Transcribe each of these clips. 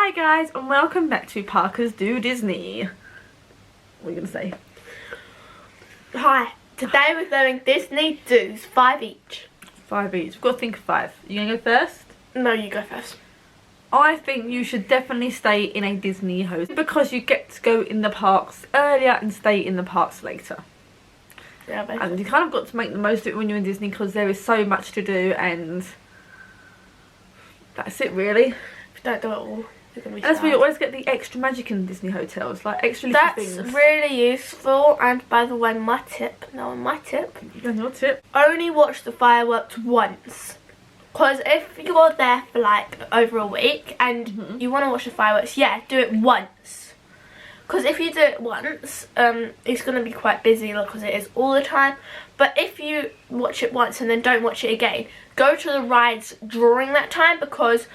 Hi guys, and welcome back to Parker's Do Disney. What are you going to say? Hi, today we're doing Disney Do's, 5 each. 5 each. We've got to think of 5. You going to go first? No, you go first. I think you should definitely stay in a Disney hotel because you get to go in the parks earlier and stay in the parks later. Yeah, basically. And you kind of got to make the most of it when you're in Disney because there is so much to do, and that's it really. If you don't do it all, you're going to be And that's why you sad. always get the extra magic in Disney hotels, like extra little That's things. really useful, and by the way, my tip, Then your tip. only watch the fireworks once. Because if you're there for like over a week and you want to watch the fireworks, yeah, do it once. Because if you do it once, it's going to be quite busy because it is all the time. But if you watch it once and then don't watch it again, go to the rides during that time, because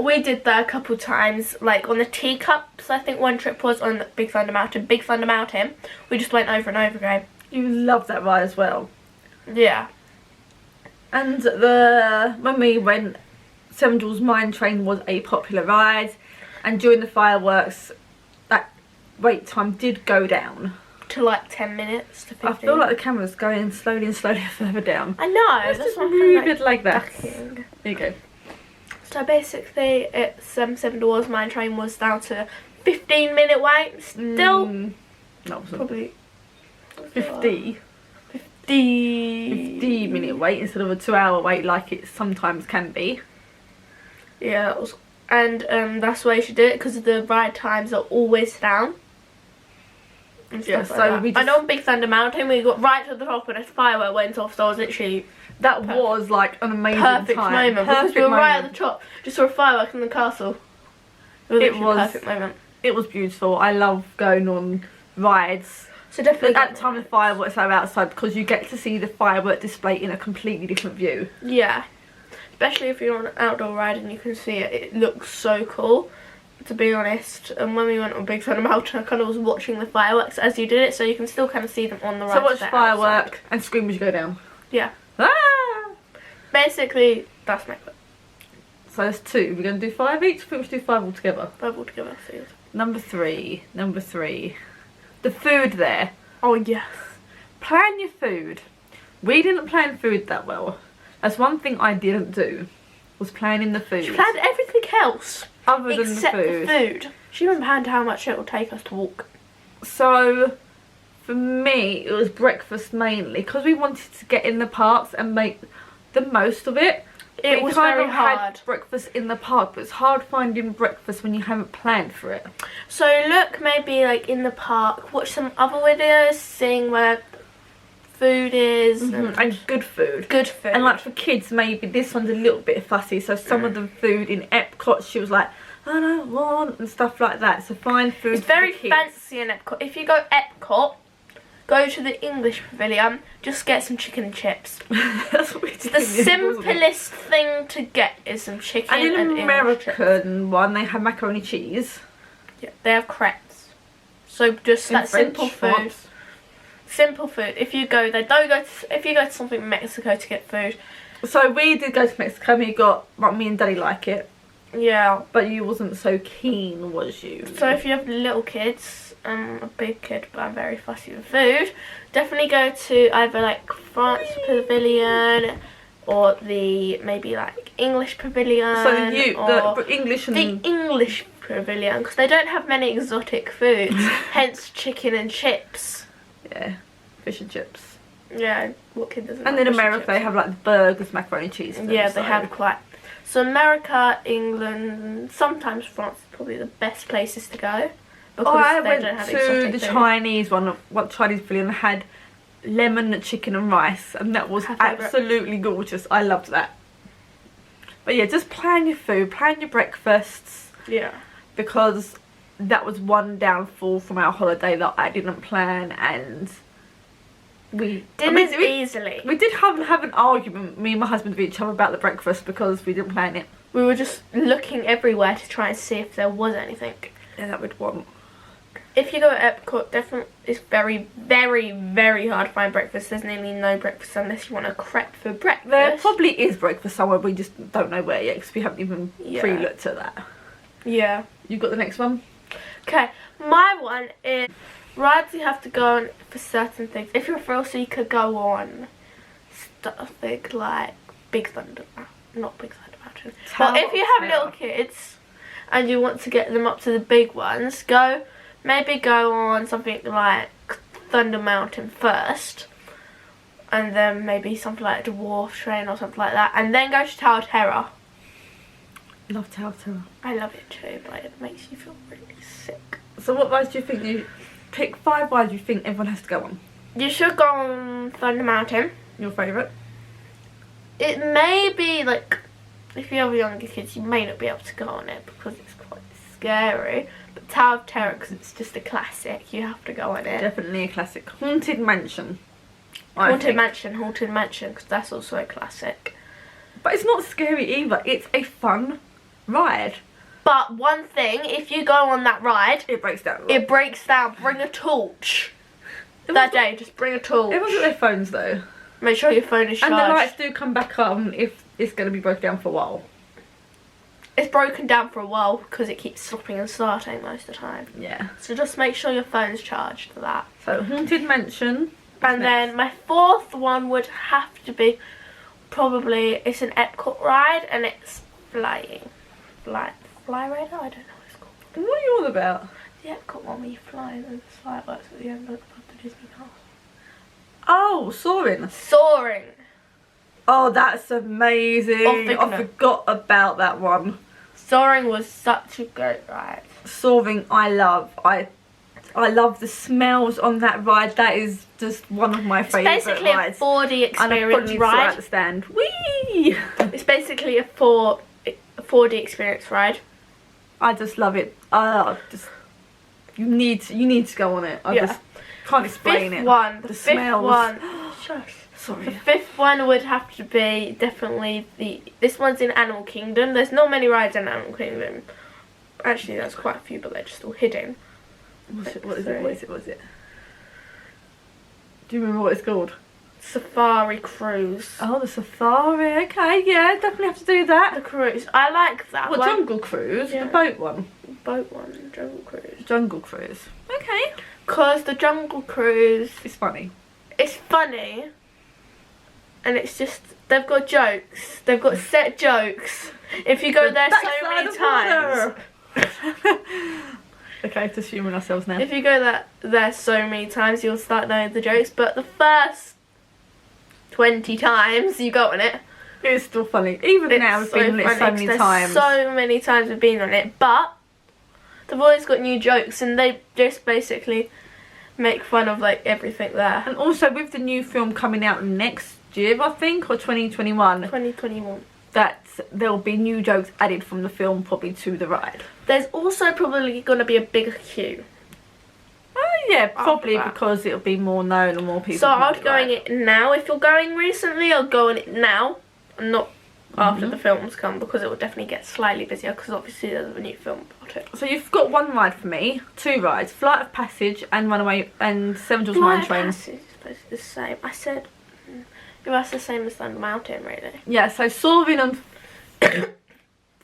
we did that a couple times, like on the teacups. I think one trip was on Big Thunder Mountain. We just went over and over again. You love that ride as well. Yeah. And when we went, Seven Dwarfs Mine Train was a popular ride, and during the fireworks, that wait time did go down. To like 10 minutes to 15. I feel like the camera's going slowly and slowly further down. I know. Let's That's just what I'm move kind of it like that. ducking. There you go. So basically, it's Seven Dwarfs Mine Train was down to 15-minute wait. Still, No, it wasn't. probably 50 50 minute wait instead of a 2-hour wait like it sometimes can be. Yeah, it was, and that's why you should do it, because the ride times are always down. And Yeah, stuff so like that. we I know on Big Thunder Mountain we got right to the top and a firework went off, so I was literally That was like an amazing perfect time. moment, because we were right at the top, just saw a firework in the castle. It was literally a perfect moment. It was beautiful. I love going on rides. So definitely But at the time the fireworks are outside because you get to see the firework display in a completely different view. Yeah, especially if you're on an outdoor ride and you can see it, it looks so cool, to be honest. And when we went on Big Thunder Mountain, I kind of was watching the fireworks as you did it, so you can still kind of see them on the ride. So watch firework and scream as you go down. Yeah. Ah! Basically, that's my clip. So that's 2. We're going to do 5 each. I think we should do 5 altogether. Both all together, see. Number 3. The food there. Oh, yes. Plan your food. We didn't plan food that well. That's one thing I didn't do, was planning the food. She planned everything else other than except the food. the food. She even planned how much it will take us to walk. So, for me, it was breakfast mainly, because we wanted to get in the parks and make the most of it. It We was kind very of had hard. breakfast in the park, but it's hard finding breakfast when you haven't planned for it. So look maybe like in the park, watch some other videos, seeing where food is And good food. good food. And like for kids, maybe this one's a little bit fussy, so some of the food in Epcot, she was like, I don't want, and stuff like that. So find food it's for very the kids. fancy in Epcot. If you go Epcot, go to the English Pavilion, just get some chicken and chips. That's what we did. The simplest thing to get is some chicken And in English chips. American one, they have macaroni cheese. Yeah, they have crepes. So just In that French, simple food. France. Simple food. If you go there, don't go to, if you go to something in Mexico to get food. So we did go to Mexico. We got, like, me and Daddy like it, Yeah. but you wasn't so keen, was you? So if you have little kids, I'm a big kid but I'm very fussy with food, definitely go to either like France Pavilion or the maybe like English Pavilion. So you, or the English and the English Pavilion, because they don't have many exotic foods, hence chicken and chips. yeah, fish and chips. Yeah, what kid doesn't And like in fish and America, they chips? have like the burgers, macaroni cheese. Things, Yeah, they so. have quite. So America, England, sometimes France is probably the best places to go. Because I they went don't have to exotic the food. Chinese one. What Chinese pavilion had lemon chicken and rice, and that was My favourite. absolutely gorgeous. I loved that. But yeah, just plan your food, plan your breakfasts, Yeah. because that was one downfall from our holiday that I didn't plan, and we Dinner's easily. we did have an argument, me and my husband, with each other about the breakfast because we didn't plan it. We were just looking everywhere to try and see if there was anything. Yeah, that would want. If you go to Epcot, definitely it's very, very, very hard to find breakfast. There's nearly no breakfast unless you want a crepe for breakfast. There probably is breakfast somewhere, we just don't know where yet because we haven't even Yeah. pre-looked at that. Yeah. You got the next one? Okay, my one is rides you have to go on for certain things. If you're a thrill seeker, go on stuff like Big Thunder, not Big Thunder Mountain. But if you have little kids and you want to get them up to the big ones, maybe go on something like Thunder Mountain first, and then maybe something like Dwarf Train or something like that, and then go to Tower of Terror. Love Tower of Terror. I love it too, but it makes you feel really sick. So what rides do you think you pick 5 rides you think everyone has to go on? You should go on Thunder Mountain. Your favourite? It may be like, if you have younger kids, you may not be able to go on it because it's quite scary. But Tower of Terror, because it's just a classic, you have to go on it. Definitely a classic. Haunted Mansion. Haunted Mansion, because that's also a classic. But it's not scary either. It's a fun ride. But one thing, if you go on that ride, It breaks down. it breaks down. Bring a torch. That day, just bring a torch. Everyone's got their phones though. Make sure your phone is charged. And the lights do come back on if it's going to be broken down for a while. It's broken down for a while because it keeps stopping and starting most of the time. Yeah. So just make sure your phone's charged for that. So Haunted Mansion. And then my 4th one would have to be probably, it's an Epcot ride and it's flying. Fly radar? I don't know what it's called. What are you all about? The Epcot one where you fly and there's fireworks at the end of the Disney Castle. Oh, Soaring. Soaring. Oh, that's amazing. Figment. I forgot about that one. Soaring was such a great ride. Soaring, I love. I love the smells on that ride. That is just one of my favourite rides. It's basically a 4D And I probably experience need to sort ride. out the stand. Whee! It's basically a 4D experience ride. I just love it. You need to go on it. I Yeah. just can't explain it. The The fifth smells. one. Shush. The Sorry. 5th one would have to be definitely this one's in Animal Kingdom. There's not many rides in Animal Kingdom. Actually, there's quite a few, but they're just all hidden. What is it? Do you remember what it's called? Safari Cruise. Oh, the Safari. Okay, yeah, definitely have to do The that. cruise. I like that What, one. Jungle Cruise? Yeah. The boat one? Boat one, Jungle Cruise. Jungle Cruise. Okay. Because the Jungle Cruise, It's funny. it's funny. And it's just, they've got jokes. They've got set jokes. If you go The there so backside many of times. water. Okay, just humoring ourselves now. If you go there so many times, you'll start knowing the jokes. But the first 20 times you go on it, It's still funny. Even now, we've been on it so funny, many 'cause times. so many times we've been on it. But they've always got new jokes, and they just basically make fun of like everything there. And also with the new film coming out next year, I think, or 2021, 2021. that there'll be new jokes added from the film probably to the ride. There's also probably going to be a bigger queue. Oh yeah, probably that. because it'll be more known and more people. So can I'd do go on it. it now. If you're going recently, I'll go on it now, and not after the films come, because it will definitely get slightly busier, because obviously there's a new film about it. So you've got one ride for me, 2 rides: Flight of Passage and Runaway and Seven Dwarfs Mine Train. Passage is supposed to be the same. I said, that's the same as Thunder Mountain, really. Yeah, so Soaring and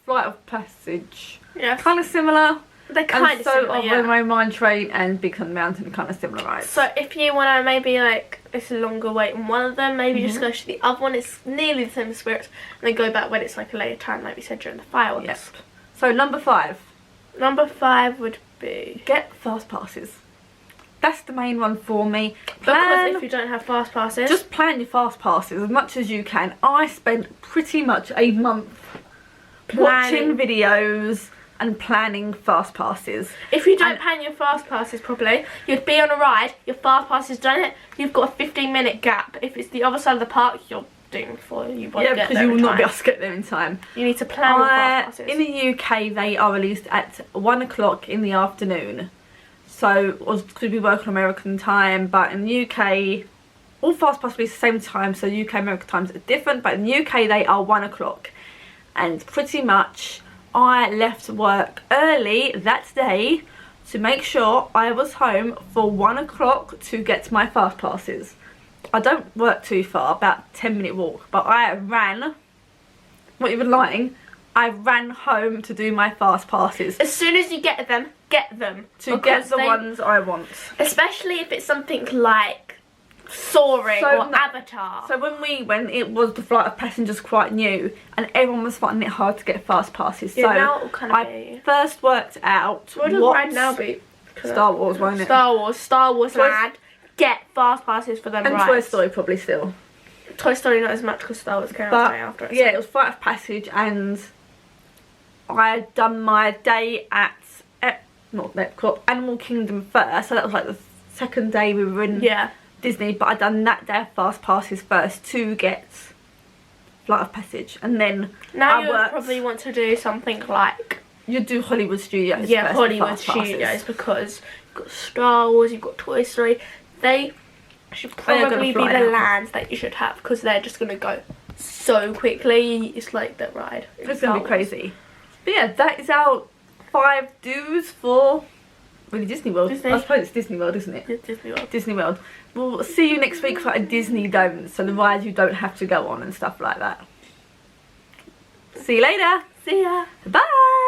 Flight of Passage, Yeah, kind of similar. they're kind And of so similar, are yeah. Runaway Mine Train and Big Thunder Mountain, kind of similar rides. So if you want to maybe like, it's a longer wait on one of them, maybe just go to the other one. It's nearly the same experience, and then go back when it's like a later time, like we said during the fireworks. Yep. So number 5, Number 5 would be, get fast passes. That's the main one for me. because if you don't have fast passes, Just plan your fast passes as much as you can. I spent pretty much a month watching videos and planning fast passes. if you don't plan your fast passes properly, you'd be on a ride, your fast pass is done it, you've got a 15-minute gap. If it's the other side of the park, you're doomed for you won't Yeah, get because there you will in not be time. able to get there in time. You need to plan your fast passes. In the UK, they are released at 1 o'clock in the afternoon. So, could be working American time, but in the UK, all fast passes release at the same time, so UK American times are different, but in the UK they are 1 o'clock. And pretty much, I left work early that day to make sure I was home for 1 o'clock to get my fast passes. I don't work too far, about 10-minute walk, but I ran, not even lying, I ran home to do my fast passes. As soon as you get them, get them. To get the ones I want. Especially if it's something like Soaring or Avatar. So when we went, it was the Flight of Passengers quite new, and everyone was finding it hard to get fast passes. Yeah, so now it'll kind of be. first worked out What does ride now be? Star Wars, won't it? Star Wars Land. Get fast passes for them and rides. Toy Story probably still. Toy Story not as much because Star Wars came out But the day after it. yeah, it was Flight of Passage, and I had done my day at not Epcot, Animal Kingdom first. So that was like the second day we were in Disney. But I'd done that day of fast passes first to get Flight of Passage, and then now you would probably want to do something like you'd do Hollywood Studios. Yeah, first, Hollywood Studios, because you've got Star Wars, you've got Toy Story. They should probably be the lands that you should have, because they're just going to go so quickly. It's like that ride. It's going to be crazy. But yeah, that is our 5 do's for really Disney World. Disney. I suppose it's Disney World, isn't it? It's Disney World. Disney World. We'll see you next week for a Disney don't, so the rides you don't have to go on and stuff like that. See you later. See ya. Bye.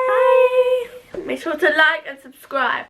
Bye. Make sure to like and subscribe.